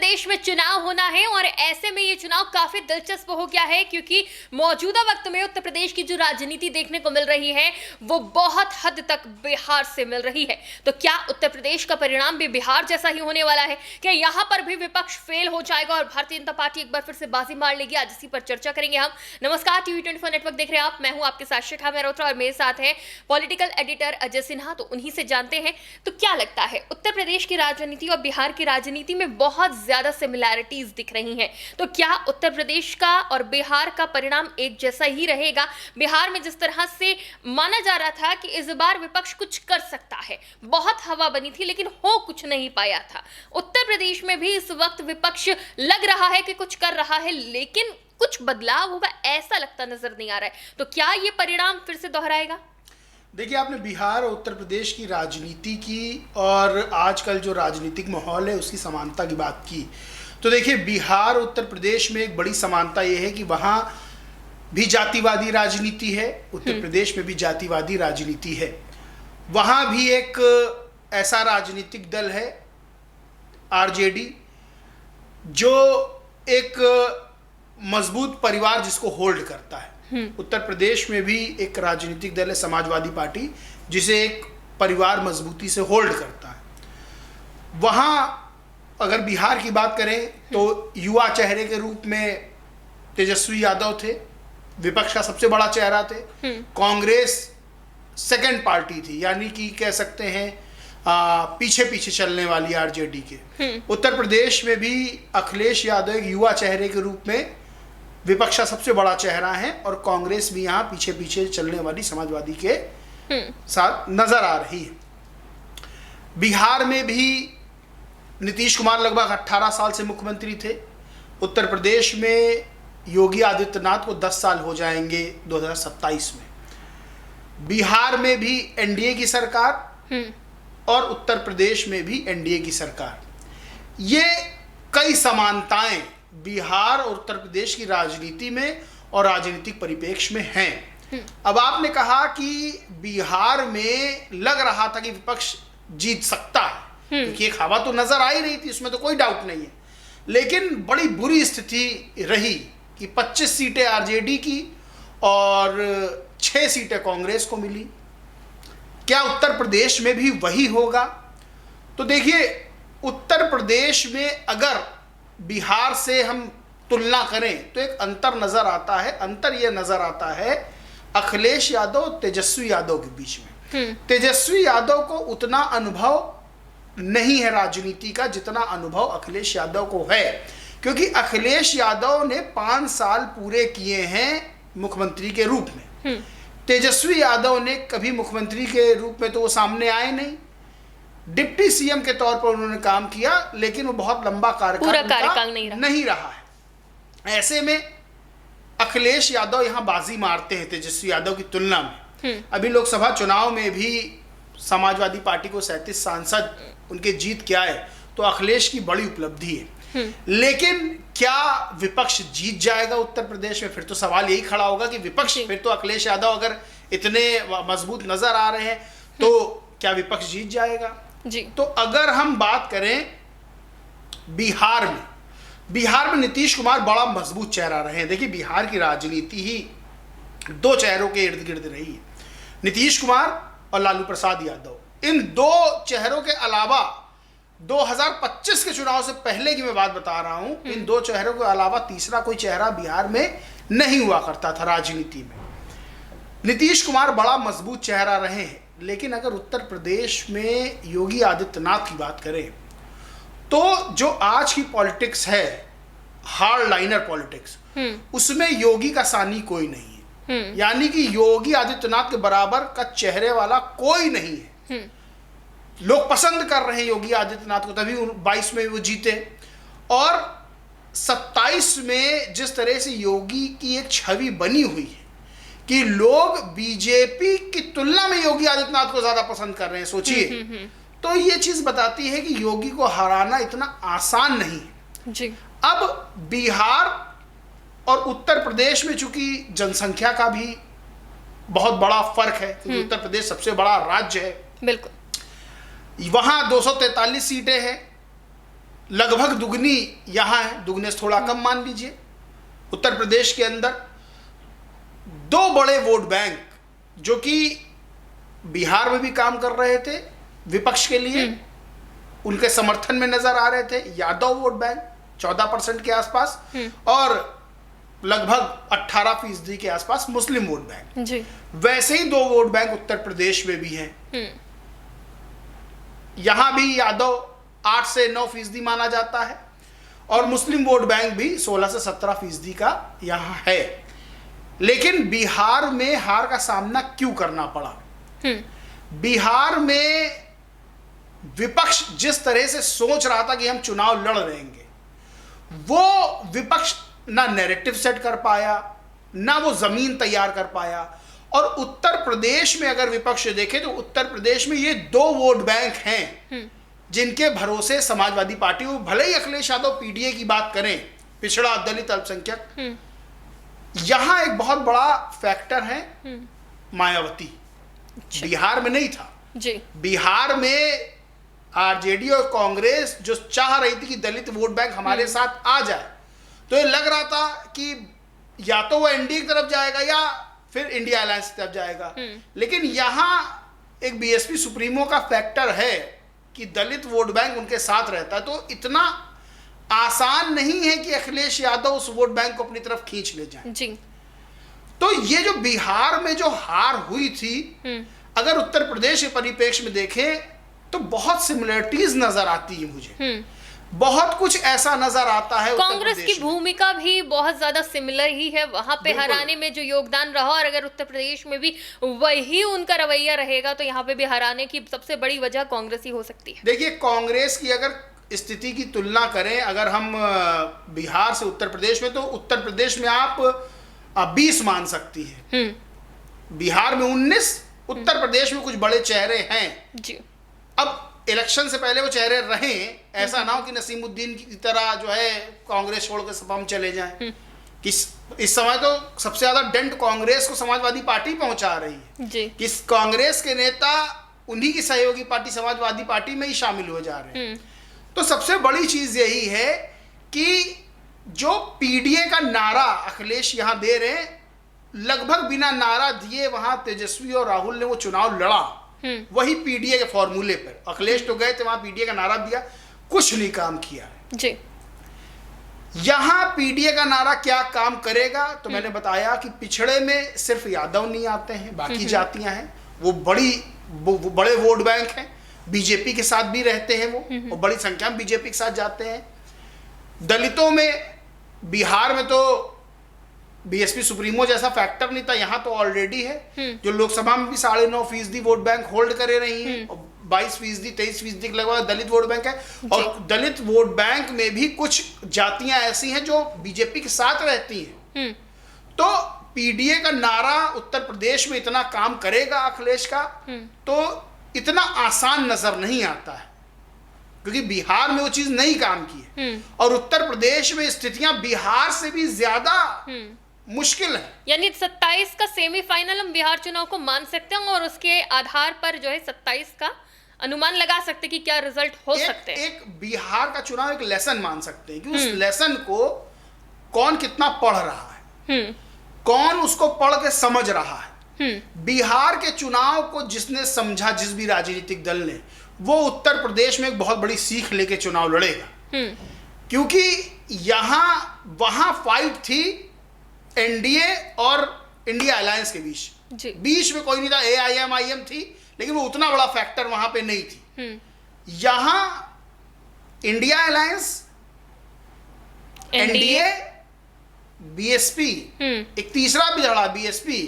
प्रदेश में चुनाव होना है और ऐसे में ये चुनाव काफी दिलचस्प हो गया है क्योंकि मौजूदा वक्त में उत्तर प्रदेश की जो राजनीति देखने को मिल रही है वो बहुत हद तक बिहार से मिल रही है। तो क्या उत्तर प्रदेश का परिणाम भी बिहार जैसा ही होने वाला है? क्या यहाँ पर भी विपक्ष फेल हो जाएगा और भारतीय जनता पार्टी एक बार फिर से बाजी मार लेगी? आज इसी पर चर्चा करेंगे हम। नमस्कार, टीवी 24 नेटवर्क देख रहे हैं आप। मैं हूं आपके साथ शिखा मेहरोत्रा और मेरे साथ है पॉलिटिकल एडिटर अजय सिन्हा। तो उन्हीं से जानते हैं तो क्या लगता है, उत्तर प्रदेश की राजनीति और बिहार की राजनीति में बहुत ज्यादा सिमिलैरिटीज दिख रही हैं। तो क्या उत्तर प्रदेश का और बिहार का परिणाम एक जैसा ही रहेगा? बिहार में जिस तरह से माना जा रहा था कि इस बार विपक्ष कुछ कर सकता है, बहुत हवा बनी थी लेकिन हो कुछ नहीं पाया था, उत्तर प्रदेश में भी इस वक्त विपक्ष लग रहा है कि कुछ कर रहा है लेकिन कुछ बदलाव होगा ऐसा लगता नजर नहीं आ रहा है। तो क्या ये परिणाम फिर से दोहराएगा? देखिए, आपने बिहार और उत्तर प्रदेश की राजनीति की और आजकल जो राजनीतिक माहौल है उसकी समानता की बात की। तो देखिए, बिहार और उत्तर प्रदेश में एक बड़ी समानता ये है कि वहाँ भी जातिवादी राजनीति है, उत्तर प्रदेश में भी जातिवादी राजनीति है। वहाँ भी एक ऐसा राजनीतिक दल है आरजेडी जो एक मजबूत परिवार जिसको होल्ड करता है। उत्तर प्रदेश में भी एक राजनीतिक दल है समाजवादी पार्टी जिसे एक परिवार मजबूती से होल्ड करता है। वहाँ अगर बिहार की बात करें तो युवा चेहरे के रूप में तेजस्वी यादव थे, विपक्ष का सबसे बड़ा चेहरा थे। कांग्रेस सेकंड पार्टी थी, यानी कि कह सकते हैं पीछे पीछे चलने वाली आरजेडी के। उत्तर प्रदेश में भी अखिलेश यादव एक युवा चेहरे के रूप में विपक्ष का सबसे बड़ा चेहरा है और कांग्रेस भी यहाँ पीछे पीछे चलने वाली समाजवादी के साथ नजर आ रही है। बिहार में भी नीतीश कुमार लगभग 18 साल से मुख्यमंत्री थे। उत्तर प्रदेश में योगी आदित्यनाथ को 10 साल हो जाएंगे 2027 में। बिहार में भी एनडीए की सरकार और उत्तर प्रदेश में भी एनडीए की सरकार। ये कई समानताएं बिहार और उत्तर प्रदेश की राजनीति में और राजनीतिक परिप्रेक्ष्य में हैं। अब आपने कहा कि बिहार में लग रहा था कि विपक्ष जीत सकता है क्योंकि एक हवा तो नजर आ ही रही थी, उसमें तो कोई डाउट नहीं है। लेकिन बड़ी बुरी स्थिति रही कि 25 सीटें आरजेडी की और 6 सीटें कांग्रेस को मिली। क्या उत्तर प्रदेश में भी वही होगा? तो देखिए, उत्तर प्रदेश में अगर बिहार से हम तुलना करें तो एक अंतर नजर आता है। अंतर यह नजर आता है अखिलेश यादव तेजस्वी यादव के बीच में। तेजस्वी यादव को उतना अनुभव नहीं है राजनीति का जितना अनुभव अखिलेश यादव को है, क्योंकि अखिलेश यादव ने 5 साल पूरे किए हैं मुख्यमंत्री के रूप में। तेजस्वी यादव ने कभी मुख्यमंत्री के रूप में तो वो सामने आए नहीं, डिप्टी सीएम के तौर पर उन्होंने काम किया लेकिन वो बहुत लंबा कार्यकाल नहीं रहा है। ऐसे में अखिलेश यादव यहाँ बाजी मारते हैं तेजस्वी यादव की तुलना में। अभी लोकसभा चुनाव में भी समाजवादी पार्टी को 37 सांसद उनके जीत के आए, तो अखिलेश की बड़ी उपलब्धि है। लेकिन क्या विपक्ष जीत जाएगा उत्तर प्रदेश में? फिर तो सवाल यही खड़ा होगा कि विपक्ष, फिर तो अखिलेश यादव अगर इतने मजबूत नजर आ रहे हैं तो क्या विपक्ष जीत जाएगा जी? तो अगर हम बात करें बिहार में नीतीश कुमार बड़ा मजबूत चेहरा रहे हैं। देखिए, बिहार की राजनीति ही 2 चेहरों के इर्द गिर्द रही है, नीतीश कुमार और लालू प्रसाद यादव। इन 2 चेहरों के अलावा 2025 के चुनाव से पहले की मैं बात बता रहा हूं, इन 2 चेहरों के अलावा तीसरा कोई चेहरा बिहार में नहीं हुआ करता था राजनीति में। नीतीश कुमार बड़ा मजबूत चेहरा रहे हैं। लेकिन अगर उत्तर प्रदेश में योगी आदित्यनाथ की बात करें तो जो आज की पॉलिटिक्स है, हार्ड लाइनर पॉलिटिक्स, उसमें योगी का सानी कोई नहीं है। यानी कि योगी आदित्यनाथ के बराबर का चेहरे वाला कोई नहीं है। लोग पसंद कर रहे हैं योगी आदित्यनाथ को, तभी 22 में वो जीते। और 27 में जिस तरह से योगी की एक छवि बनी हुई है कि लोग बीजेपी की तुलना में योगी आदित्यनाथ को ज्यादा पसंद कर रहे हैं, सोचिए। तो ये चीज बताती है कि योगी को हराना इतना आसान नहीं है जी। अब बिहार और उत्तर प्रदेश में चूंकि जनसंख्या का भी बहुत बड़ा फर्क है, क्योंकि उत्तर प्रदेश सबसे बड़ा राज्य है, बिल्कुल, वहां 243 सीटें हैं लगभग दुगनी यहाँ है, दुगने से थोड़ा कम मान लीजिए। उत्तर प्रदेश के अंदर दो बड़े वोट बैंक जो कि बिहार में भी काम कर रहे थे विपक्ष के लिए, उनके समर्थन में नजर आ रहे थे। यादव वोट बैंक 14% के आसपास और लगभग 18% के आसपास मुस्लिम वोट बैंक जी। वैसे ही दो वोट बैंक उत्तर प्रदेश में भी हैं। यहां भी यादव 8 से 9% माना जाता है और मुस्लिम वोट बैंक भी 16 से 17% का यहां है। लेकिन बिहार में हार का सामना क्यों करना पड़ा? बिहार में विपक्ष जिस तरह से सोच रहा था कि हम चुनाव लड़ लेंगे, वो विपक्ष ना नैरेटिव सेट कर पाया, ना वो जमीन तैयार कर पाया। और उत्तर प्रदेश में अगर विपक्ष देखे तो उत्तर प्रदेश में ये दो वोट बैंक हैं जिनके भरोसे समाजवादी पार्टी, वो भले ही अखिलेश यादव पीडीए की बात करें, पिछड़ा दलित अल्पसंख्यक, यहां एक बहुत बड़ा फैक्टर है मायावती। बिहार में नहीं था जी। बिहार में आरजेडी और कांग्रेस जो चाह रही थी कि दलित वोट बैंक हमारे साथ आ जाए, तो ये लग रहा था कि या तो वो एनडीए की तरफ जाएगा या फिर इंडिया अलायंस की तरफ जाएगा। लेकिन यहां एक बीएसपी सुप्रीमो का फैक्टर है कि दलित वोट बैंक उनके साथ रहता है, तो इतना आसान नहीं है कि अखिलेश यादव उस वोट बैंक को अपनी तरफ खींच ले जाए जी। तो ये जो बिहार में जो हार हुई थी, अगर उत्तर प्रदेश के परिप्रेक्ष्य में देखें तो बहुत सिमिलरिटीज नजर आती है मुझे। बहुत कुछ ऐसा नजर आता है। कांग्रेस की भूमिका भी बहुत ज्यादा सिमिलर ही है वहां पे हराने में जो योगदान रहा, और अगर उत्तर प्रदेश में भी वही उनका रवैया रहेगा तो यहाँ पे भी हराने की सबसे बड़ी वजह कांग्रेस ही हो सकती है। देखिए, कांग्रेस की अगर स्थिति की तुलना करें अगर हम बिहार से उत्तर प्रदेश में, तो उत्तर प्रदेश में आप 20 मान सकती है, बिहार में 19, उत्तर प्रदेश में कुछ बड़े चेहरे हैं जी। अब इलेक्शन से पहले वो चेहरे रहे, ऐसा ना हो कि नसीमुद्दीन की तरह जो है कांग्रेस छोड़ के सब हम चले जाएं। इस समय तो सबसे ज्यादा डेंट कांग्रेस को समाजवादी पार्टी पहुंचा रही है जी। इस कांग्रेस के नेता उन्हीं की सहयोगी पार्टी समाजवादी पार्टी में ही शामिल हो जा रहे हैं। तो सबसे बड़ी चीज यही है कि जो पीडीए का नारा अखिलेश यहां दे रहे हैं, लगभग बिना नारा दिए वहां तेजस्वी और राहुल ने वो चुनाव लड़ा, वही पीडीए के फॉर्मूले पर। अखिलेश तो गए थे वहां, पीडीए का नारा दिया, कुछ नहीं काम किया है जी। यहां पीडीए का नारा क्या काम करेगा? तो मैंने बताया कि पिछड़े में सिर्फ यादव नहीं आते हैं, बाकी जातियां हैं, वो बड़े वोट बैंक हैं, बीजेपी के साथ भी रहते हैं वो, और बड़ी संख्या में बीजेपी के साथ जाते हैं। दलितों में बिहार में तो बीएसपी सुप्रीमो जैसा फैक्टर नहीं था, यहाँ तो ऑलरेडी है, जो लोकसभा में भी 9.5% वोट बैंक होल्ड करे रही है, और 22%, 23% के लगभग दलित वोट बैंक है। और दलित वोट बैंक में भी कुछ जातियां ऐसी हैं जो बीजेपी के साथ रहती हैं। तो पीडीए का नारा उत्तर प्रदेश में इतना काम करेगा अखिलेश का, तो इतना आसान नजर नहीं आता है, क्योंकि बिहार में वो चीज नहीं काम की है, और उत्तर प्रदेश में स्थितियां बिहार से भी ज्यादा मुश्किल है। यानी 27 का सेमीफाइनल हम बिहार चुनाव को मान सकते हैं, और उसके आधार पर जो है 27 का अनुमान लगा सकते हैं कि क्या रिजल्ट हो सकते हैं। एक बिहार का चुनाव एक लेसन मान सकते हैं कि उस लेसन को कौन कितना पढ़ रहा है, कौन उसको पढ़ के समझ रहा है। बिहार के चुनाव को जिसने समझा, जिस भी राजनीतिक दल ने, वो उत्तर प्रदेश में एक बहुत बड़ी सीख लेके चुनाव लड़ेगा, क्योंकि वहां फाइट थी एनडीए और इंडिया अलायंस के बीच में कोई नहीं था, एआईएमआईएम थी, लेकिन वो उतना बड़ा फैक्टर वहां पे नहीं थी। यहां इंडिया अलायंस, एनडीए, बीएसपी, एक तीसरा भी लड़ा बीएसपी,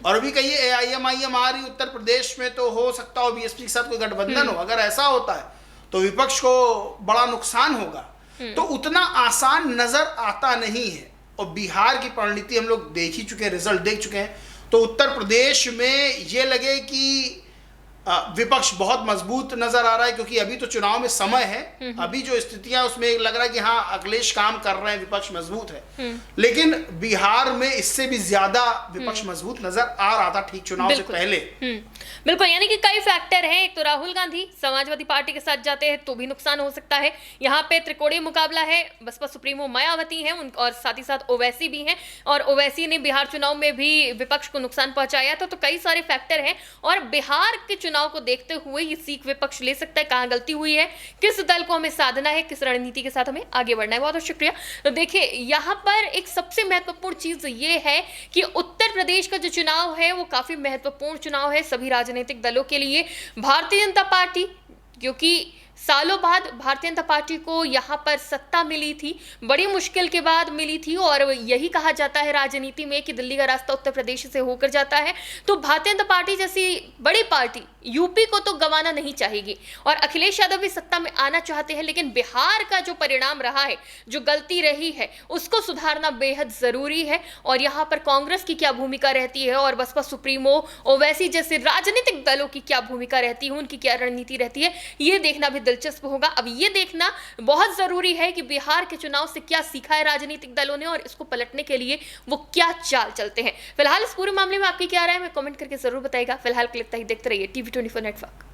और अभी कहिए एआईएमआईएम आ रही उत्तर प्रदेश में, तो हो सकता हो बीएसपी के साथ कोई गठबंधन हो। अगर ऐसा होता है तो विपक्ष को बड़ा नुकसान होगा। तो उतना आसान नजर आता नहीं है, और बिहार की परिणति हम लोग देख ही चुके हैं, रिजल्ट देख चुके हैं। तो उत्तर प्रदेश में ये लगे कि विपक्ष बहुत मजबूत नजर आ रहा है, क्योंकि अभी तो चुनाव में समय है। अभी जो स्थितियां उसमें लग रहा है कि हाँ अखिलेश काम कर रहे हैं, विपक्ष मजबूत है। लेकिन बिहार में इससे भी ज्यादा विपक्ष मजबूत नजर आ रहा था ठीक चुनाव से पहले। बिल्कुल, यानी कि कई फैक्टर हैं। एक तो राहुल गांधी समाजवादी पार्टी के साथ जाते हैं तो भी नुकसान हो सकता है। यहाँ पे त्रिकोणीय मुकाबला है, बसपा सुप्रीमो मायावती हैं और साथ ही साथ ओवैसी भी हैं, और ओवैसी ने बिहार चुनाव में भी विपक्ष को नुकसान पहुंचाया था। तो कई सारे फैक्टर हैं, और बिहार के चुनाव को देखते हुए ये सीख विपक्ष ले सकता है कहां गलती हुई है, किस दल को हमें साधना है, किस रणनीति के साथ हमें आगे बढ़ना है। बहुत बहुत शुक्रिया। तो देखिए, यहाँ पर एक सबसे महत्वपूर्ण चीज ये है कि उत्तर प्रदेश का जो चुनाव है वो काफी महत्वपूर्ण चुनाव है सभी राजनीतिक दलों के लिए। भारतीय जनता पार्टी, क्योंकि सालों बाद भारतीय जनता पार्टी को यहाँ पर सत्ता मिली थी, बड़ी मुश्किल के बाद मिली थी, और यही कहा जाता है राजनीति में कि दिल्ली का रास्ता उत्तर प्रदेश से होकर जाता है। तो भारतीय जनता पार्टी जैसी बड़ी पार्टी यूपी को तो गंवाना नहीं चाहेगी, और अखिलेश यादव भी सत्ता में आना चाहते हैं। लेकिन बिहार का जो परिणाम रहा है, जो गलती रही है, उसको सुधारना बेहद जरूरी है। और यहाँ पर कांग्रेस की क्या भूमिका रहती है और बसपा सुप्रीमो ओवैसी जैसे राजनीतिक दलों की क्या भूमिका रहती है, उनकी क्या रणनीति रहती है, ये देखना भी दिलचस्प होगा। अब ये देखना बहुत जरूरी है कि बिहार के चुनाव से क्या सीखा है राजनीतिक दलों ने, और इसको पलटने के लिए वो क्या चाल चलते हैं। फिलहाल इस पूरे मामले में आपकी क्या राय है, मैं कमेंट करके जरूर बताइएगा। फिलहाल के लिए इतना ही। देखते रहिए TV24 नेटवर्क।